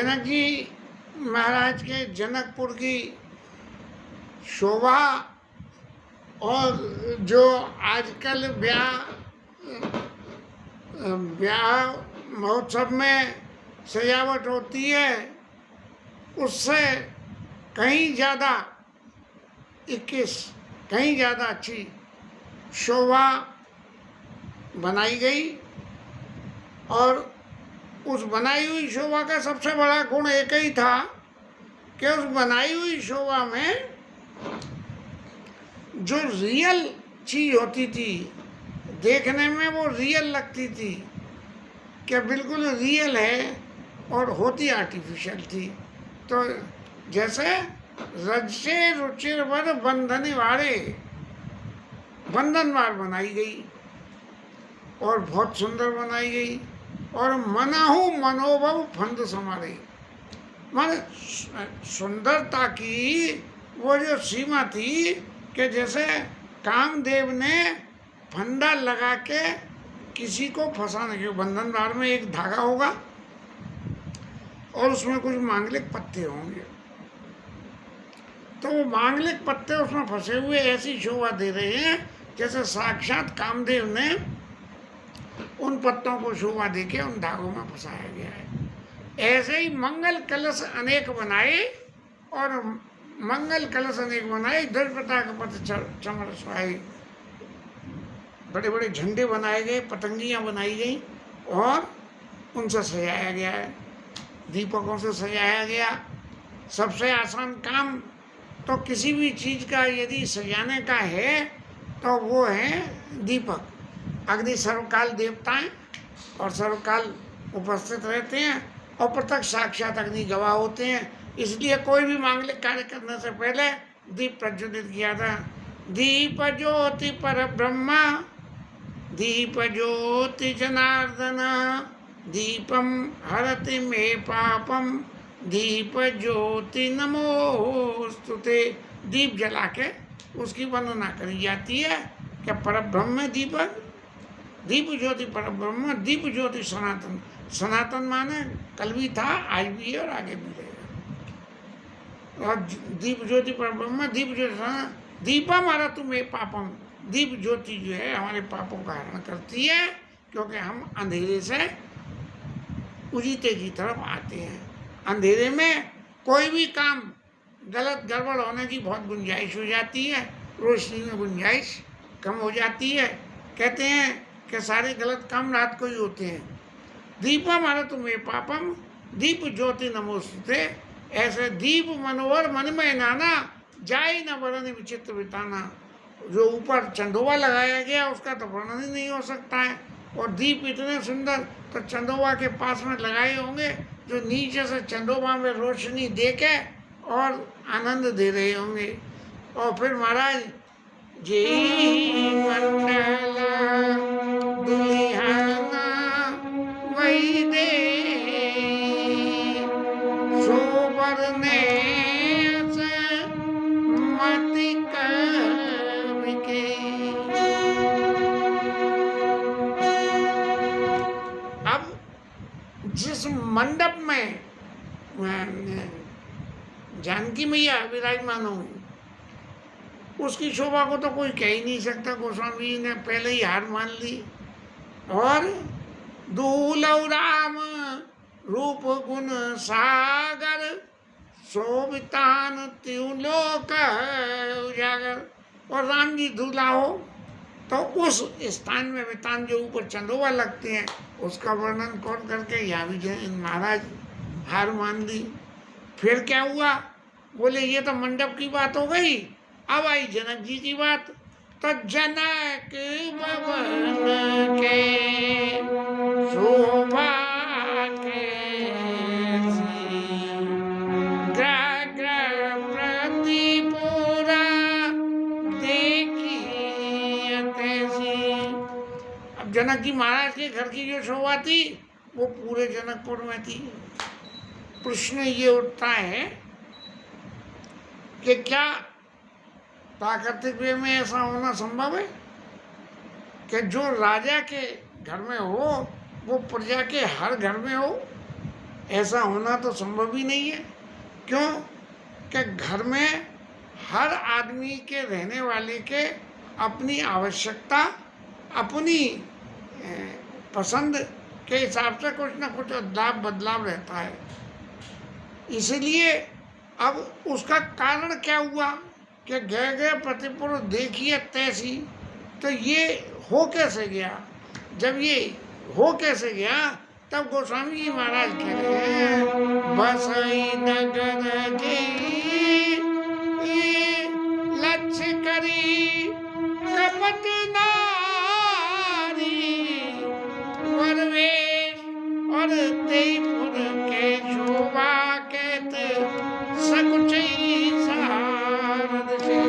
जनक जी महाराज के जनकपुर की शोभा और जो आजकल ब्याह महोत्सव में सजावट होती है उससे कहीं ज़्यादा 21 कहीं ज़्यादा अच्छी शोभा बनाई गई। और उस बनाई हुई शोभा का सबसे बड़ा गुण एक ही था कि उस बनाई हुई शोभा में जो रियल चीज़ होती थी, देखने में वो रियल लगती थी कि बिल्कुल रियल है और होती आर्टिफिशियल थी। तो जैसे रजसे रुचिरवर बंधन वारे बंधनवार बनाई गई और बहुत सुंदर बनाई गई। और मनाहू मनोभव फंद समारे, माने सुंदरता की वो जो सीमा थी कि जैसे कामदेव ने फंदा लगा के किसी को फंसाने के, बंधन द्वार में एक धागा होगा और उसमें कुछ मांगलिक पत्ते होंगे, तो वो मांगलिक पत्ते उसमें फंसे हुए ऐसी शोभा दे रहे हैं जैसे साक्षात कामदेव ने उन पत्तों को शोभा देके उन धागों में फंसाया गया है। ऐसे ही मंगल कलश अनेक बनाए और मंगल कलश अनेक बनाए, ध्वज पताका पथ चमर सुहाए, बड़े बड़े झंडे बनाए गए, पतंगियाँ बनाई गई और उनसे सजाया गया है, दीपकों से सजाया गया। सबसे आसान काम तो किसी भी चीज़ का यदि सजाने का है तो वो है दीपक। अग्नि सर्वकाल देवताएं और सर्वकाल उपस्थित रहते हैं और प्रत्यक्ष साक्षात अग्नि गवाह होते हैं, इसलिए कोई भी मांगलिक कार्य करने से पहले दीप प्रज्वलित किया था। दीप ज्योति पर ब्रह्मा, दीप ज्योति जनार्दन, दीपम हरति मे पापम, दीप ज्योति नमोस्तुते। दीप जला के उसकी वंदना करी जाती है कि परब्रह्म दीपक, दीप ज्योति परब्रह्म, दीप ज्योति सनातन। सनातन माने कल भी था, आज भी है और आगे भी रहेगा। और दीप ज्योति परब्रह्म, दीप ज्योति दीपम हरतु मे पापम। दीप ज्योति जो है हमारे पापों का हरण करती है, क्योंकि हम अंधेरे से उजीते की तरफ आते हैं। अंधेरे में कोई भी काम गलत गड़बड़ होने की बहुत गुंजाइश हो जाती है, रोशनी में गुंजाइश कम हो जाती है। कहते हैं कि सारे गलत काम रात को ही होते हैं। दीपम हरतु मे पापम, दीप ज्योति नमोस्तुते। ऐसे दीप मनोहर मन में नाना, जाय न वर्णन विचित्र बिताना। जो ऊपर चंदोवा लगाया गया उसका तो वर्णन ही नहीं हो सकता है, और दीप इतने सुंदर तो चंदोवा के पास में लगाए होंगे जो नीचे से चंदोवा में रोशनी दे के और आनंद दे रहे होंगे। और फिर महाराज जी मंडल दुल्हाना वही दे सोबरने से मति करके। अब जिस मंडप में जानकी मैया विराजमान होंगी उसकी शोभा को तो कोई कह ही नहीं सकता। गोस्वामी जी ने पहले ही हार मान ली। और दूलव राम रूप गुण सागर, शोभितान त्रिलोक उजागर। और राम जी दूल्हा हो तो उस स्थान में वितान जो ऊपर चंदोवा लगते हैं उसका वर्णन कौन करके, यहाँ भी महाराज हार मान ली। फिर क्या हुआ, बोले ये तो मंडप की बात हो गई, अब आई जनक जी की बात। तो जनक भवन के शोभा ग्रह ग्रह प्रतिपुरा देखी तैसी। अब जनक जी महाराज के घर की जो शोभा थी वो पूरे जनकपुर में थी। प्रश्न ये उठता है कि क्या प्राकृतिक वे में ऐसा होना संभव है कि जो राजा के घर में हो वो प्रजा के हर घर में हो? ऐसा होना तो संभव ही नहीं है। क्यों? कि घर में हर आदमी के, रहने वाले के अपनी आवश्यकता, अपनी पसंद के हिसाब से कुछ ना कुछ अदलाव बदलाव रहता है। इसलिए अब उसका कारण क्या हुआ कि गए गए प्रतिपुर देखिए तैसी, तो ये हो कैसे गया? जब ये हो कैसे गया तब गोस्वामी जी महाराज कह रहे हैं, बसई नगर जी लक्ष्य करी कपट नारी, वरवेश और तेपुर के शोभा कहते सकुचई सहारद से।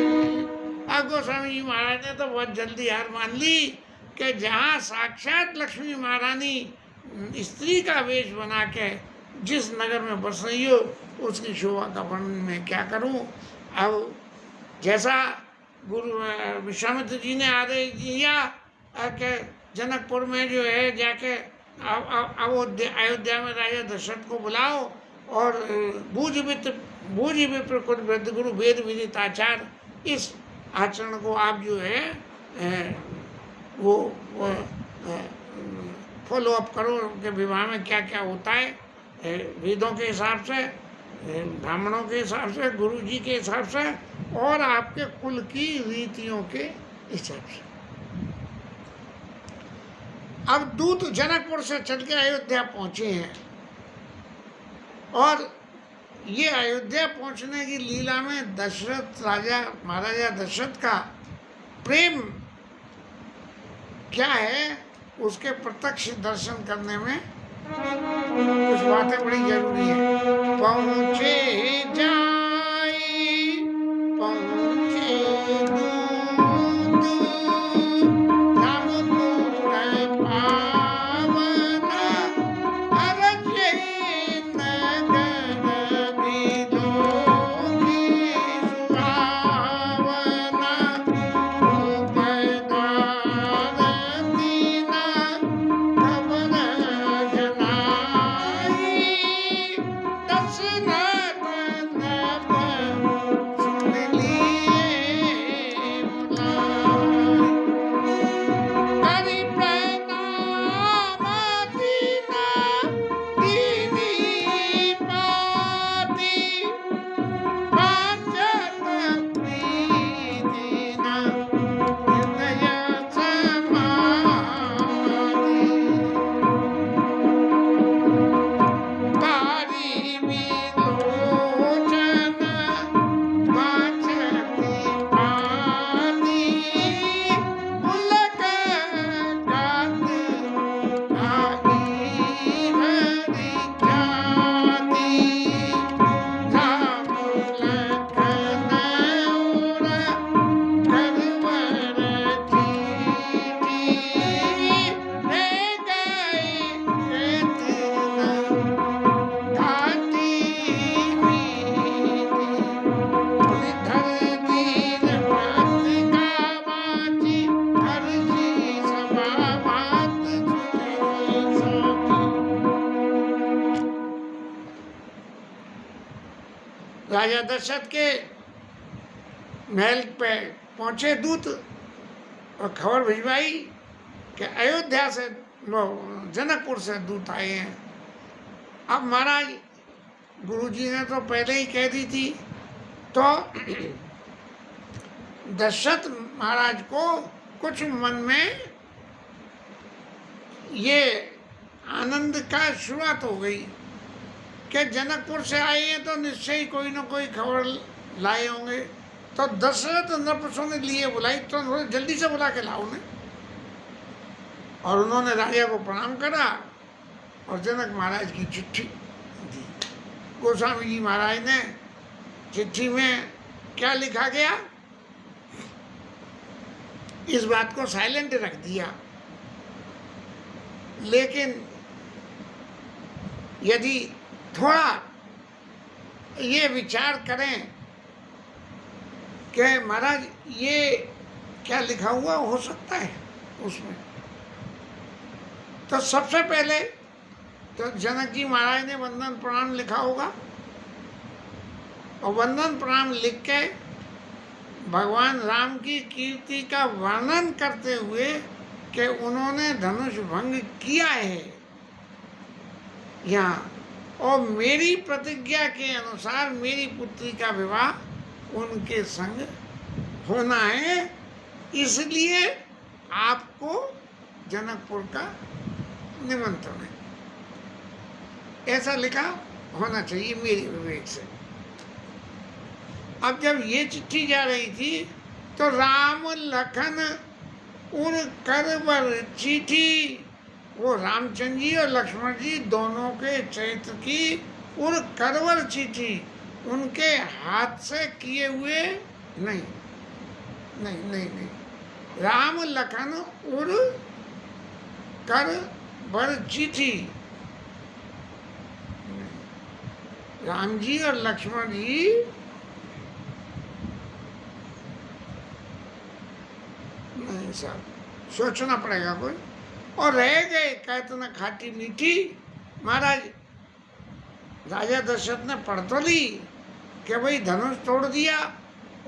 अब गोस्वामी जी महाराज ने तो बहुत जल्दी हार मान ली कि जहाँ साक्षात लक्ष्मी महारानी स्त्री का वेश बना के जिस नगर में बस रही हो, उसकी शोभा का वर्णन मैं क्या करूं। अब जैसा गुरु विश्वामित्र जी ने आदेश दिया कि जनकपुर में जो है जाके अयोध्या में राजा दशरथ को बुलाओ और बूझ विप्र कुल वृद्ध गुरु वेद विदित आचार, इस आचरण को आप जो है वो फॉलो अप करो कि विवाह में क्या क्या होता है, वेदों के हिसाब से, ब्राह्मणों के हिसाब से, गुरु जी के हिसाब से और आपके कुल की रीतियों के हिसाब से। अब दूत जनकपुर से चल के अयोध्या पहुंचे हैं और ये अयोध्या पहुंचने की लीला में दशरथ राजा, महाराजा दशरथ का प्रेम क्या है, उसके प्रत्यक्ष दर्शन करने में कुछ बातें बड़ी जरूरी है। पहुँचे जाई पहुँचे दूत, रामपुर पावन, अरजे नगर बिलोकी सुहावना, राजा दशरथ के महल पे पहुंचे दूत और खबर भिजवाई कि अयोध्या से जनकपुर से दूत आए हैं। अब महाराज गुरुजी ने तो पहले ही कह दी थी, तो दशरथ महाराज को कुछ मन में ये आनंद का शुरुआत हो गई कि जनकपुर से आए हैं तो निश्चय ही कोई ना कोई खबर लाए होंगे। तो दशरथ नृपसों ने लिए बुलाई, तो उन्होंने जल्दी से बुला के लाओ उन्हें। और उन्होंने राजा को प्रणाम करा और जनक महाराज की चिट्ठी दी। गोस्वामी जी महाराज ने चिट्ठी में क्या लिखा गया, इस बात को साइलेंट रख दिया। लेकिन यदि थोड़ा ये विचार करें कि महाराज ये क्या लिखा हुआ हो सकता है उसमें, तो सबसे पहले तो जनक जी महाराज ने वंदन प्रणाम लिखा होगा, और वंदन प्रणाम लिख के भगवान राम की कीर्ति का वर्णन करते हुए कि उन्होंने धनुष भंग किया है यहाँ, और मेरी प्रतिज्ञा के अनुसार मेरी पुत्री का विवाह उनके संग होना है, इसलिए आपको जनकपुर का निमंत्रण है। ऐसा लिखा होना चाहिए मेरे विवेक से। अब जब ये चिट्ठी जा रही थी तो राम लखन उर करवर चिट्ठी, वो रामचंद्र जी और लक्ष्मण जी दोनों के चरित्र की उर करवर चिट्ठी उनके हाथ से किए हुए नहीं, नहीं नहीं नहीं, राम लखन उर करवर चिट्ठी, राम जी और लक्ष्मण जी नहीं साहब, सोचना पड़ेगा कोई। और रह गए कहते न खाटी मीठी, महाराज राजा दशरथ ने पढ़ तो ली कि भाई धनुष तोड़ दिया,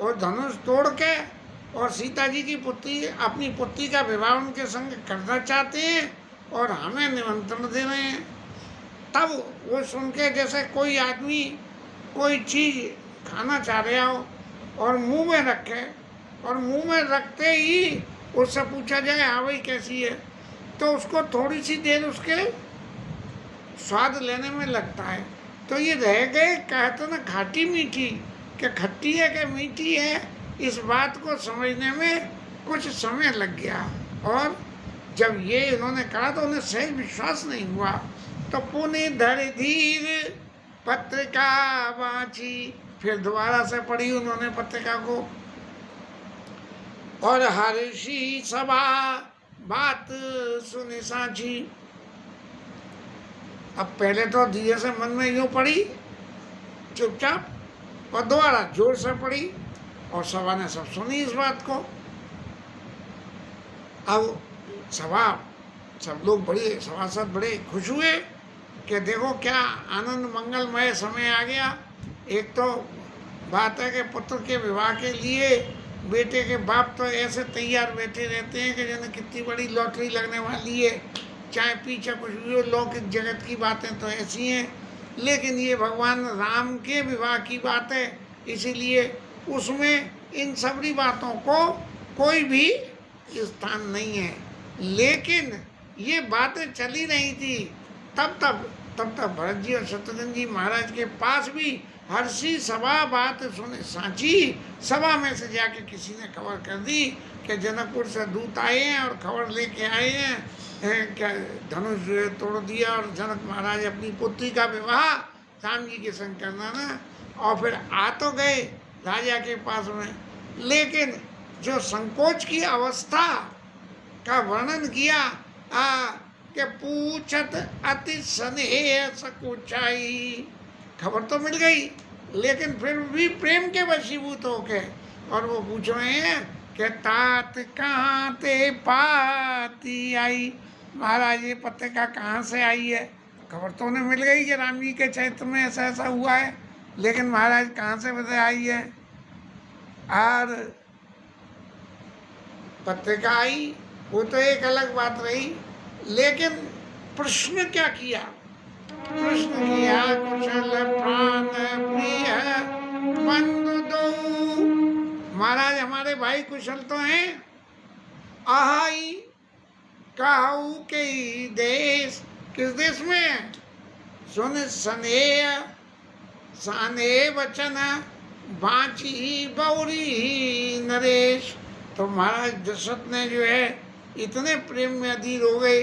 और धनुष तोड़ के और सीता जी की पुत्री अपनी पुत्री का विवाह उनके संग करना चाहते हैं और हमें निमंत्रण दे रहे हैं। तब वो सुन के जैसे कोई आदमी कोई चीज़ खाना चाह रहा हो और मुंह में रखे, और मुंह में रखते ही उससे पूछा जाए हाँ भाई कैसी है, तो उसको थोड़ी सी देर उसके स्वाद लेने में लगता है। तो ये रह गए कहते ना खाटी मीठी, कि खट्टी है कि मीठी है, इस बात को समझने में कुछ समय लग गया। और जब ये इन्होंने कहा तो उन्हें सही विश्वास नहीं हुआ। तो पुण्य धर धीर पत्रिका वाची, फिर दोबारा से पढ़ी उन्होंने पत्रिका को, और हर्षी सभा बात सुनी साझी। अब पहले तो धीरे से मन में यूं पढ़ी चुपचाप, और दोबारा जोर से पढ़ी, और सभा ने सब सुनी इस बात को। अब सभा सब लोग बड़े सभासद बड़े खुश हुए कि देखो क्या आनंद मंगलमय समय आ गया। एक तो बात है कि पुत्र के विवाह के लिए बेटे के बाप तो ऐसे तैयार बैठे रहते हैं कि जैसे कितनी बड़ी लॉटरी लगने वाली है, चाहे पीछे कुछ भी हो, लौकिक जगत की बातें तो ऐसी हैं, लेकिन ये भगवान राम के विवाह की बात है, इसीलिए उसमें इन सभी बातों को कोई भी स्थान नहीं है। लेकिन ये बातें चली रही थी तब तक भरत जी और शत्रुघ्न जी महाराज के पास भी हर्षी सभा बात सुने सांची, सभा में से जाके किसी ने खबर कर दी कि जनकपुर से दूत आए हैं और खबर लेके आए हैं क्या धनुष तोड़ दिया और जनक महाराज अपनी पुत्री का विवाह राम जी के संग करना ना। और फिर आ तो गए राजा के पास में, लेकिन जो संकोच की अवस्था का वर्णन किया कि पूछत अति स्नेह सकुचाई, खबर तो मिल गई लेकिन फिर भी प्रेम के वशीभूत होके और वो पूछ रहे हैं कि तात कहाँ ते पाती आई, महाराज ये पत्रिका कहाँ से आई है। खबर तो उन्हें मिल गई कि राम जी के चरित्र में ऐसा ऐसा हुआ है, लेकिन महाराज कहाँ से बता आई है। और पत्रिका आई वो तो एक अलग बात रही, लेकिन प्रश्न क्या किया, प्रश्न किया कुशल प्राण प्रिय बंधु दो, महाराज हमारे भाई कुशल तो हैं, आहाई कहू के देश, किस देश में, सुन स्नेह साने वचन बाची बौरी नरेश। तो महाराज दशरथ ने जो है इतने प्रेम में अधीर हो गए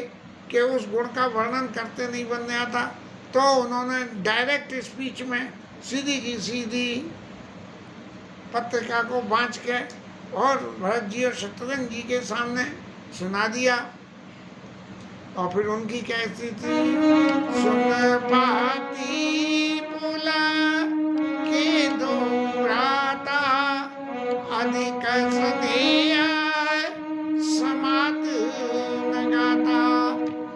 कि उस गुण का वर्णन करते नहीं बनने आता, तो उन्होंने डायरेक्ट स्पीच में सीधी की सीधी पत्रिका को बाँच के और भरत जी और शत्रुघ्न जी के सामने सुना दिया। और फिर उनकी क्या स्थिति, सुन पाती बोला के दो भ्राता अधिक स्नेह समात न गाता।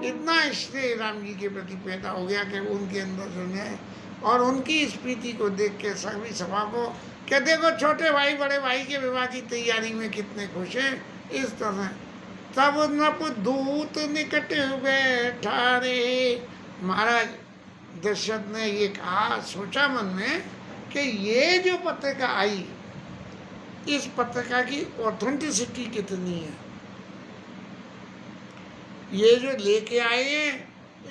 इतना स्नेह राम जी के प्रति प्रति पैदा हो गया कि उनके अंदर जो है, और उनकी स्फीति को देख के सभी सभा को कि देखो छोटे भाई बड़े भाई के विवाह की तैयारी में कितने खुश हैं। इस तरह तब नप दूत निकट बैठा रे। महाराज दशरथ ने ये कहा, सोचा मन में कि ये जो पत्रिका आई, इस पत्रिका की ऑथेंटिसिटी कितनी है। ये जो लेके आए हैं,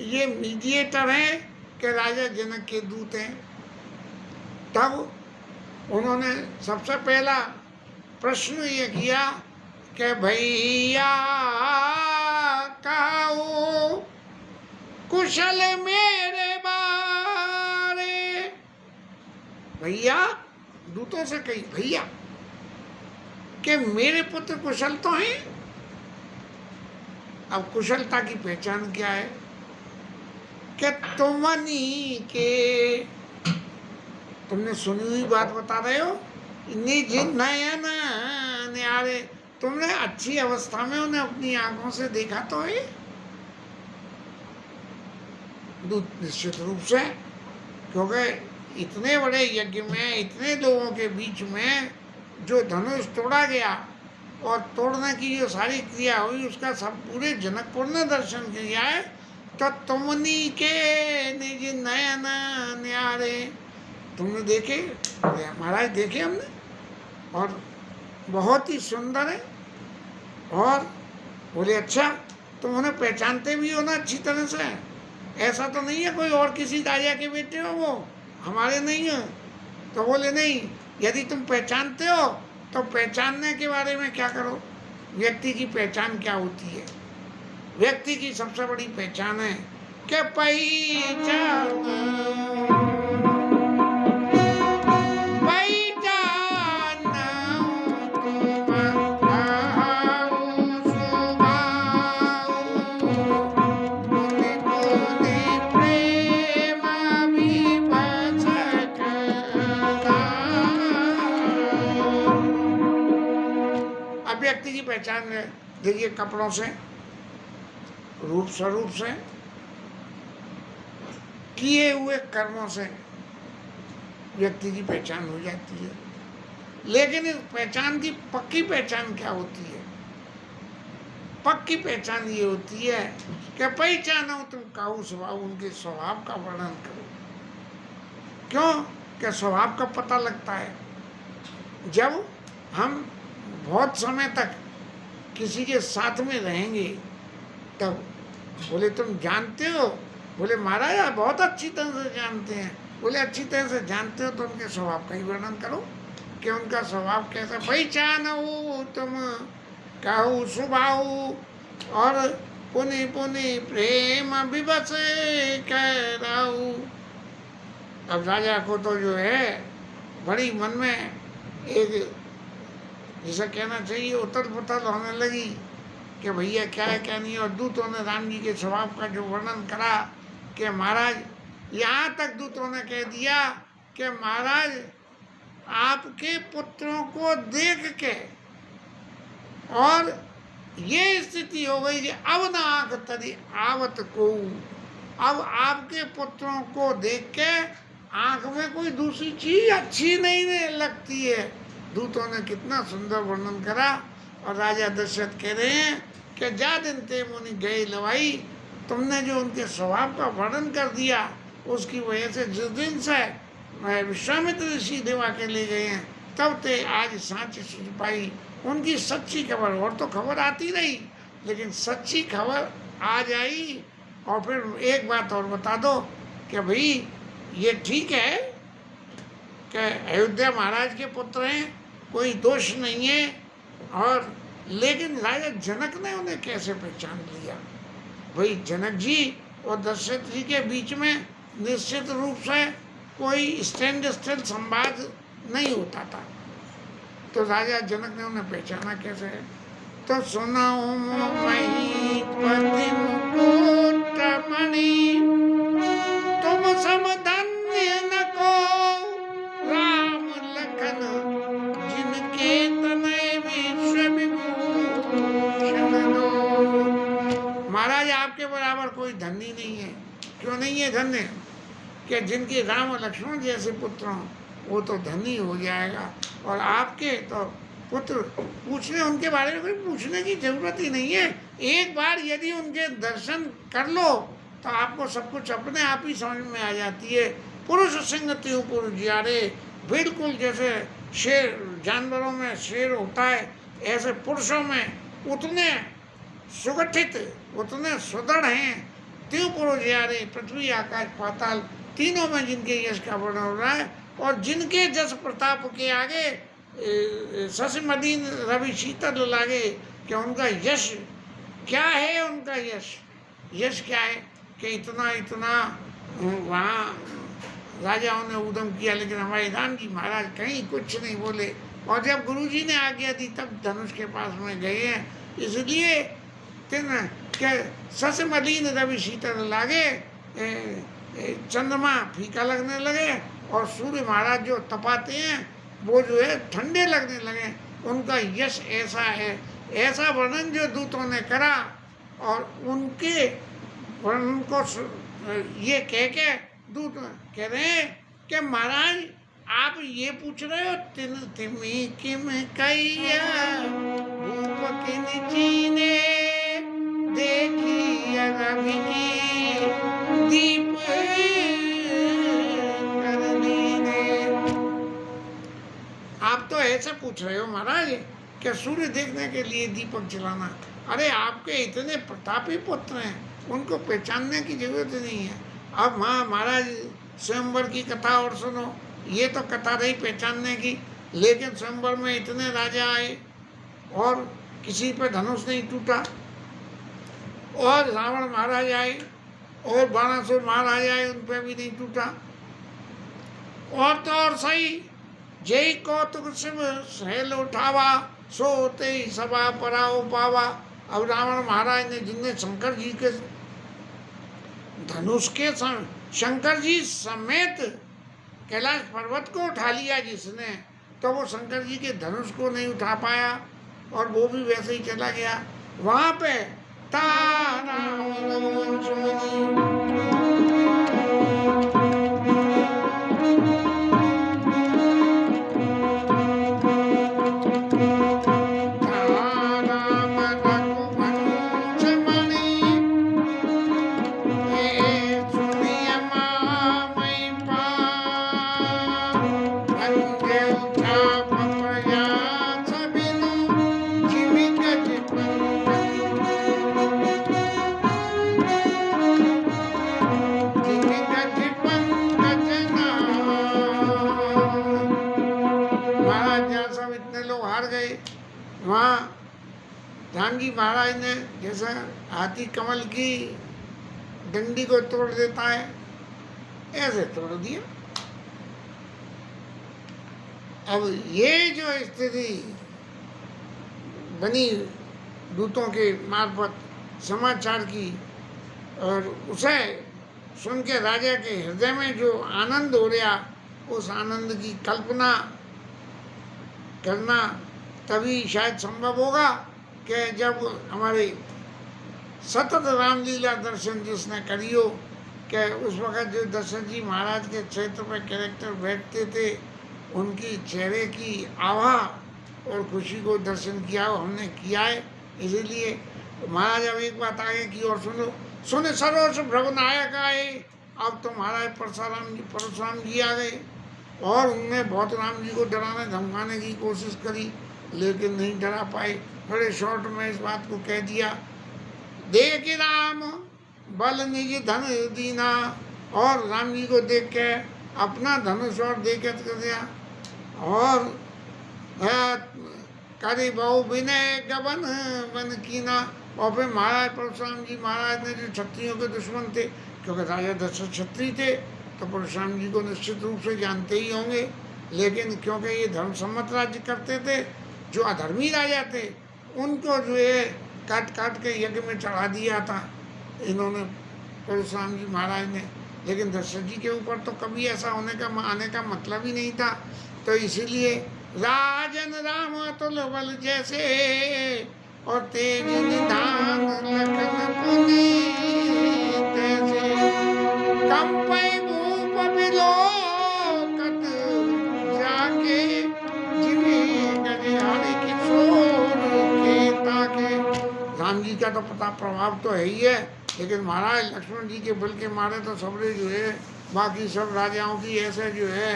ये मीडिएटर हैं कि राजा जनक के दूत हैं। तब उन्होंने सबसे पहला प्रश्न ये किया कि भैया कहो कुशल मेरे बारे। भैया, दूतों से कही भैया कि मेरे पुत्र कुशल तो हैं। अब कुशलता की पहचान क्या है कि तुमनी के, तुमने सुनी हुई बात बता रहे हो, निज नयन न्यारे, तुमने अच्छी अवस्था में उन्हें अपनी आंखों से देखा तो है। निश्चित रूप से, क्योंकि इतने बड़े यज्ञ में इतने लोगों के बीच में जो धनुष तोड़ा गया और तोड़ने की जो सारी क्रिया हुई, उसका सब पूरे जनकपुर ने दर्शन किया है। तो तुमनी के निज नयन न्यारे, तुमने देखे? महाराज देखे हमने, और बहुत ही सुंदर है। और बोले अच्छा, तुम उन्हें पहचानते भी हो ना अच्छी तरह से? ऐसा तो नहीं है कोई और किसी राजा के बेटे हो, वो हमारे नहीं है? तो बोले नहीं, यदि तुम पहचानते हो तो पहचानने के बारे में क्या करो। व्यक्ति की पहचान क्या होती है? व्यक्ति की सबसे बड़ी पहचान है कि व्यक्ति की पहचान है, देखिए कपड़ों से, रूप स्वरूप से, किए हुए कर्मों से व्यक्ति की पहचान हो जाती है। लेकिन इस पहचान की पक्की पहचान क्या होती है? पक्की पहचान ये होती है कि पहचानो तुम काहू स्वभाव, उनके स्वभाव का वर्णन करो। क्यों? कि स्वभाव का पता लगता है जब हम बहुत समय तक किसी के साथ में रहेंगे। तब बोले तुम जानते हो? बोले महाराज आप बहुत अच्छी तरह से जानते हैं। बोले अच्छी तरह से जानते हो तो उनके स्वभाव का ही वर्णन करो कि उनका स्वभाव कैसा। पहचानो तुम काहू स्वभाव, और पुनि पुनि प्रेम विवश कहराऊ। अब राजा को तो जो है बड़ी मन में एक, जैसा कहना चाहिए, उथल पुथल होने लगी कि भैया क्या है क्या नहीं। और दूतों ने राम जी के स्वभाव का जो वर्णन करा कि महाराज, यहाँ तक दूतों ने कह दिया कि महाराज आपके पुत्रों को देख के और ये स्थिति हो गई कि अब न आँख तरी आवत को, अब आपके पुत्रों को देख के आँख में कोई दूसरी चीज अच्छी नहीं लगती है। दूतों ने कितना सुंदर वर्णन करा। और राजा दशरथ कह रहे हैं कि जा दिन ते मुनि गए लवाई, तुमने जो उनके स्वभाव का वर्णन कर दिया, उसकी वजह से जिस दिन से विश्वामित्र ऋषि देवा के ले गए हैं, तब ते आज सांच सुन पाई उनकी सच्ची खबर। और तो खबर आती रही, लेकिन सच्ची खबर आज आई। और फिर एक बात और बता दो कि भाई ये ठीक है कि अयोध्या महाराज के पुत्र हैं, कोई दोष नहीं है, और लेकिन राजा जनक ने उन्हें कैसे पहचान लिया? भाई जनक जी और दशरथ जी के बीच में निश्चित रूप से कोई स्टैंड स्टिल संवाद नहीं होता था, तो राजा जनक ने उन्हें पहचाना कैसे? तो सुनाओ महीपति मुकुटमणि, तुम सम धन्य न को राम लखन, जिनके तनय विश्व विभूषण दो। महाराज आपके बराबर कोई धनी नहीं है, क्यों नहीं है धन्य? कि जिनके राम और लक्ष्मण जैसे पुत्र हों वो तो धनी हो जाएगा, और आपके तो पुत्र पूछने, उनके बारे में कोई पूछने की जरूरत ही नहीं है। एक बार यदि उनके दर्शन कर लो तो आपको सब कुछ अपने आप ही समझ में आ जाती है। पुरुष सिंह त्यू पुरुष जियारे, बिल्कुल जैसे शेर, जानवरों में शेर होता है, ऐसे पुरुषों में उतने सुगठित, उतने सुदृढ़ हैं। त्यू पुरुष जियारे, पृथ्वी आकाश पाताल तीनों में जिनके यश का वर्णन हो रहा है, और जिनके जस प्रताप के आगे शशि मदीन रवि शीतल लागे, कि उनका यश क्या है? उनका यश क्या है कि इतना इतना वहाँ राजाओं ने उद्यम किया, लेकिन हमारे राम जी महाराज कहीं कुछ नहीं बोले। और जब गुरुजी ने आज्ञा दी तब धनुष के पास में गए हैं। इसलिए तिन के शशि मदीन रवि शीतल लागे, चंद्रमा फीका लगने लगे, और सूर्य महाराज जो तपाते हैं वो जो है ठंडे लगने लगे। उनका यश ऐसा है, ऐसा वर्णन जो दूतों ने करा, और उनके वर्णन को ये कह के दूत कह रहे हैं कि महाराज आप ये पूछ रहे हो, तिमी किम कैया भूप किन चीने, देखी रवि की दीप आप तो ऐसे पूछ रहे हो महाराज कि सूर्य देखने के लिए दीपक जलाना। अरे आपके इतने प्रतापी पुत्र हैं, उनको पहचानने की जरूरत नहीं है। अब वहाँ महाराज स्वयंवर की कथा और सुनो, ये तो कथा रही पहचानने की, लेकिन स्वयंवर में इतने राजा आए और किसी पे धनुष नहीं टूटा, और रावण महाराज आए और बाणासुर महाराज आए, उन पे भी नहीं टूटा। और तो और सही, जय कौतुक शिव सहल उठावा, सोते ही सभा पराओ पावा। अब रावण महाराज ने, जिनने शंकर जी के धनुष के शंकर जी समेत कैलाश पर्वत को उठा लिया जिसने, तो वो शंकर जी के धनुष को नहीं उठा पाया, और वो भी वैसे ही चला गया। वहां पे तारा वहाँ राम जी महाराज ने जैसा हाथी कमल की डंडी को तोड़ देता है, ऐसे तोड़ दिया। अब ये जो स्थिति बनी दूतों के मार्फत समाचार की, और उसे सुन के राजा के हृदय में जो आनंद हो रहा, उस आनंद की कल्पना करना तभी शायद संभव होगा कि जब हमारे सतत रामलीला दर्शन जिसने करियो, कि उस वक़्त जो दशरथ जी महाराज के क्षेत्र पर कैरेक्टर बैठते थे, उनकी चेहरे की आभा और खुशी को दर्शन किया हो, हमने किया है। इसीलिए महाराज अब एक बात आगे की और सुनो, सुने सरोज भ्रवनायक आए। अब तो महाराज परशुराम जी आ गए, और उनने बहुत राम जी को डराने धमकाने की कोशिश करी, लेकिन नहीं डरा पाए। बड़े शॉर्ट में इस बात को कह दिया, देख राम बल निज धन दीना, और राम जी को देख के अपना धनुष और दे के कर दिया, और करे बहु विनय गबन बन कीना। और फिर महाराज परशुराम जी महाराज ने जो क्षत्रियों के दुश्मन थे, क्योंकि राजा दशरथ क्षत्रिय थे, तो परशुराम जी को निश्चित रूप से जानते ही होंगे, लेकिन क्योंकि ये धर्म सम्मत राज्य करते थे, जो अधर्मी राजा थे उनको जो है काट काट के यज्ञ में चढ़ा दिया था इन्होंने, परशुराम जी महाराज ने। लेकिन दशरथ जी के ऊपर तो कभी ऐसा आने का मतलब ही नहीं था। तो इसीलिए राजन राम अतुल बल जैसे, और तेज निधान लखन पुनीत तैसे। कंपै भूप बिलोकत जाके जिन्हें गजहर किशोर के ताके। राम जी का तो पता प्रभाव तो है ही है, लेकिन महाराज लक्ष्मण जी के बल के मारे तो सबरे जो है बाकी सब राजाओं की ऐसे जो है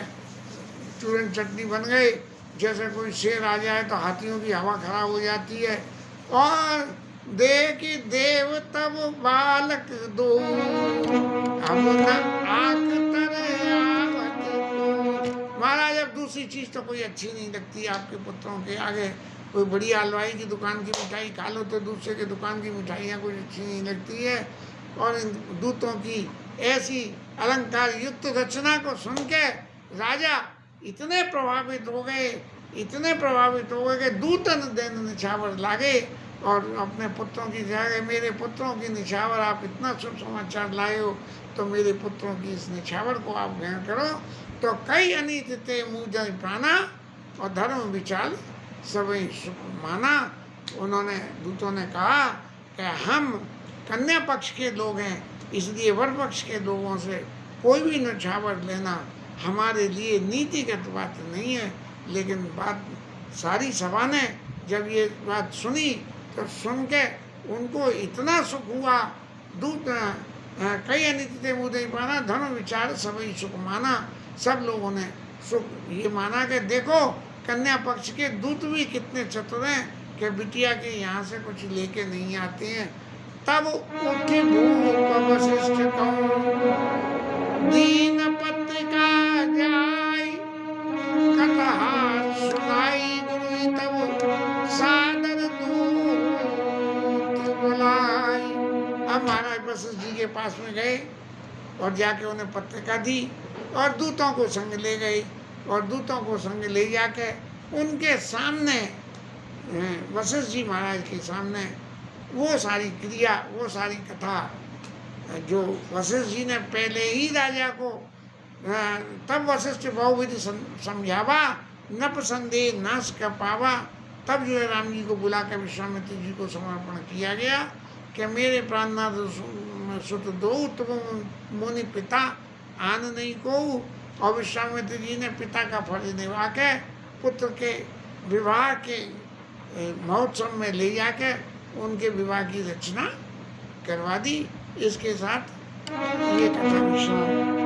चूरन चटनी बन गई। जैसे कोई शेर आ जाए तो हाथियों की हवा खराब हो जाती है। और देखी देव तब बालक दो, अब न आंख तरे आवत को। महाराज अब दूसरी चीज तो कोई अच्छी नहीं लगती आपके पुत्रों के आगे। कोई बड़ी हलवाई की दुकान की मिठाई खा लो तो दूसरे के दुकान की मिठाइयाँ कुछ अच्छी नहीं लगती है। और इन दूतों की ऐसी अलंकार युक्त रचना को सुन के राजा इतने प्रभावित हो गए, इतने प्रभावित हो गए कि दूतन देन निछावर लागे और अपने पुत्रों की जगह मेरे पुत्रों की निछावर आप इतना शुभ समाचार लाए हो तो मेरे पुत्रों की इस निछावर को आप ग्रहण करो। तो कई अनित ते मुझ प्राणा और धर्म विचार सभी सुख माना। उन्होंने दूतों ने कहा कि हम कन्या पक्ष के लोग हैं, इसलिए वर पक्ष के लोगों से कोई भी निछावर लेना हमारे लिए नीतिगत बात नहीं है। लेकिन बात सारी सभा ने जब ये बात सुनी तो सुन के उनको इतना सुख हुआ। दूत कई अनित्य मुदे पाना धर्म विचार सभी सुख माना। सब लोगों ने सुख ये माना कि देखो कन्या पक्ष के दूत भी कितने चतुर हैं कि बिटिया के यहाँ से कुछ लेके नहीं आते हैं। तब उठी भूप वशिष्ठ कहूं दीन पत्रिका जाई, कथा सुनाई गुरु तब सादर दूत बुलाई। अब महाराज वशिष्ठ जी के पास में गए और जाके उन्हें पत्रिका दी और दूतों को संग ले गई। और दूतों को संग ले जाके उनके सामने वशिष्ठ जी महाराज के सामने वो सारी क्रिया, वो सारी कथा जो वशिष्ठ जी ने पहले ही राजा को तब वशिष्ठ बहुविधि समझावा न पसंदे नाश कर पावा। तब जो है राम जी को बुला कर विश्वामित्र जी को समर्पण किया गया कि मेरे प्राणनाथ सुत दो तुम मुनि पिता आन नहीं को। और विश्वामित्र जी ने पिता का फर्ज निभा के पुत्र के विवाह के महोत्सव में ले जाके उनके विवाह की रचना करवा दी। इसके साथ ये कथा विश्राम।